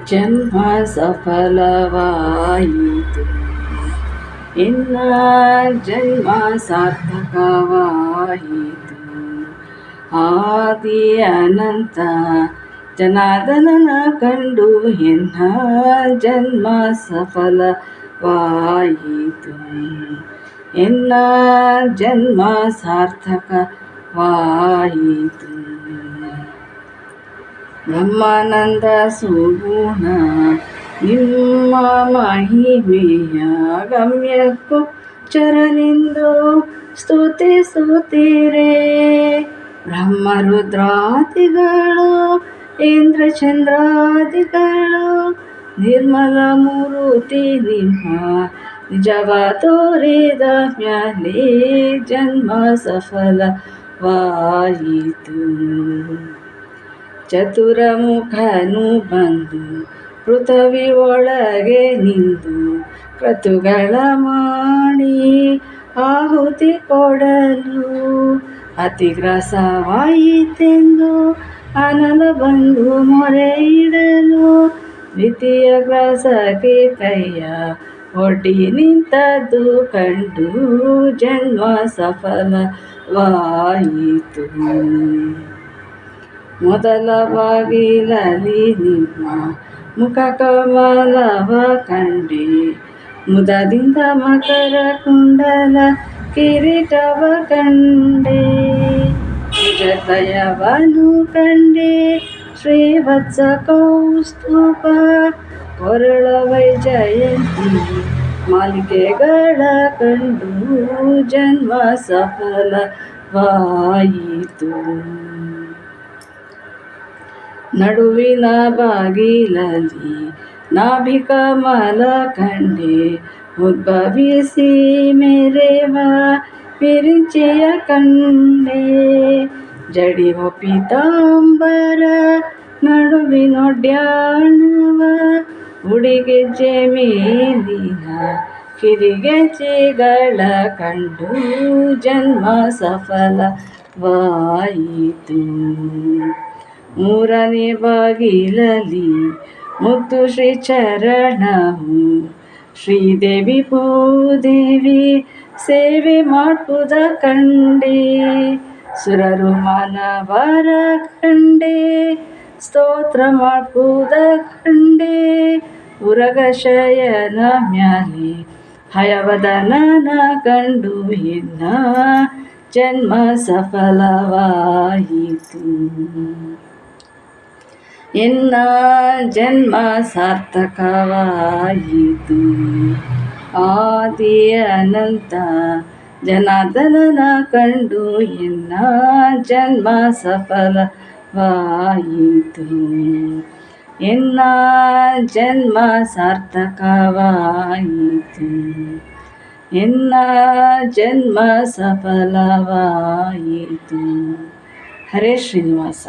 ಜನ್ಮ ಸಫಲವಾಯಿತು, ಇನ್ನ ಜನ್ಮ ಸಾರ್ಥಕವಾಯಿತು. ಆದಿ ಅನಂತ ಜನಾರ್ದನನ ಕಂಡು ಎನ್ನ ಜನ್ಮ ಸಫಲವಾಯಿತು, ಎನ್ನ ಜನ್ಮ ಸಾರ್ಥಕವಾಯಿತು. ಬ್ರಹ್ಮಾನಂದ ಸುಗುಣ ನಿಮ್ಮ ಮಹಿಮೆಯ ಗಮ್ಯಕ್ಕೂ ಚರನೆಂದು ಸ್ತುತಿಸುತ್ತೀರೇ. ಬ್ರಹ್ಮರುದ್ರಾದಿಗಳು ಇಂದ್ರಚಂದ್ರಾದಿಗಳು ನಿರ್ಮಲ ಮೂರುತಿ ನಿಮ್ಮ ನಿಜವ ತೋರಿದ ಮ್ಯಾಲೆ ಜನ್ಮ ಸಫಲವಾಯಿತು. ಚತುರಮುಖನು ಬಂದು ಪೃಥ್ವಿ ಒಳಗೆ ನಿಂದು ಕ್ರತುಗಳ ಮಾಡಿ ಆಹುತಿ ಕೊಡಲು ಅತಿಗ್ರಾಸವಾಯಿತೆಂದು ಅನಲ ಬಂದು ಮೊರೆ ಇಡಲು ದ್ವಿತೀಯ ಗ್ರಾಸಕ್ಕೆ ಕೈಯ ಒಡ್ಡಿ ನಿಂತದ್ದು ಕಂಡು ಜನ್ಮ ಸಫಲವಾಯಿತು. ಮೊದಲ ಬಾಗಿಲಲ್ಲಿ ನಿಮ್ಮ ಮುಖ ಕಮಲವ ಕಂಡೆ, ಮುದದಿಂದ ಮಕರ ಕುಂಡಲ ಕಿರೀಟವ ಕಂಡೆ, ನಿಜದಯವನು ಕಂಡೆ ಶ್ರೀವತ್ಸ ಕೌಸ್ತುಭ ಕೊರಳ ವೈಜಯಂತಿ ಮಾಲಿಕೆಗಳ ಕಂಡು ಜನ್ಮ ಸಫಲವಾಯಿತು. ನಡುವಿನ ಬಾಗಿಲಲ್ಲಿ ನಾಭಿಕಮಲ ಕಂಡೆ, ಉದ್ಭವಿಸಿ ಮೆರೆವ ಪಿರಿಂಚಿಯ ಕಂಡೆ, ಜಡಿವ ಪೀತಾಂಬರ ನಡುವಿನೊಡ್ಯಾಣವ ಉಡಿಗೆಜ್ಜೆ ಮೇಲಿನ ಕಿರಿಗೆಜ್ಜೆಗಳ ಕಂಡು ಜನ್ಮ ಸಫಲವಾಯಿತು. ಮೂರನೇ ಬಾಗಿಲಲ್ಲಿ ಮುತ್ತು ಶ್ರೀ ಚರಣವು ಶ್ರೀದೇವಿ ಭೂದೇವಿ ಸೇವೆ ಮಾಡುವುದ ಕಂಡೆ, ಸುರರು ಮಾನವರ ಕಂಡೆ ಸ್ತೋತ್ರ ಮಾಡುವುದ ಕಂಡೆ, ಉರಗಶಯನ ಮ್ಯಾಲೆ ಹಯವದನನ ಕಂಡು ಎನ್ನ ಜನ್ಮ ಸಫಲವಾಯಿತು, ಎನ್ನ ಜನ್ಮ ಸಾರ್ಥಕವಾಯಿತು. ಆದಿ ಅನಂತ ಜನಾರ್ದನನ ಕಂಡು ಎನ್ನ ಜನ್ಮ ಸಫಲವಾಯಿತು, ಎನ್ನ ಜನ್ಮ ಸಾರ್ಥಕವಾಯಿತು, ಎನ್ನ ಜನ್ಮ ಸಫಲವಾಯಿತು. ಹರೇ ಶ್ರೀನಿವಾಸ.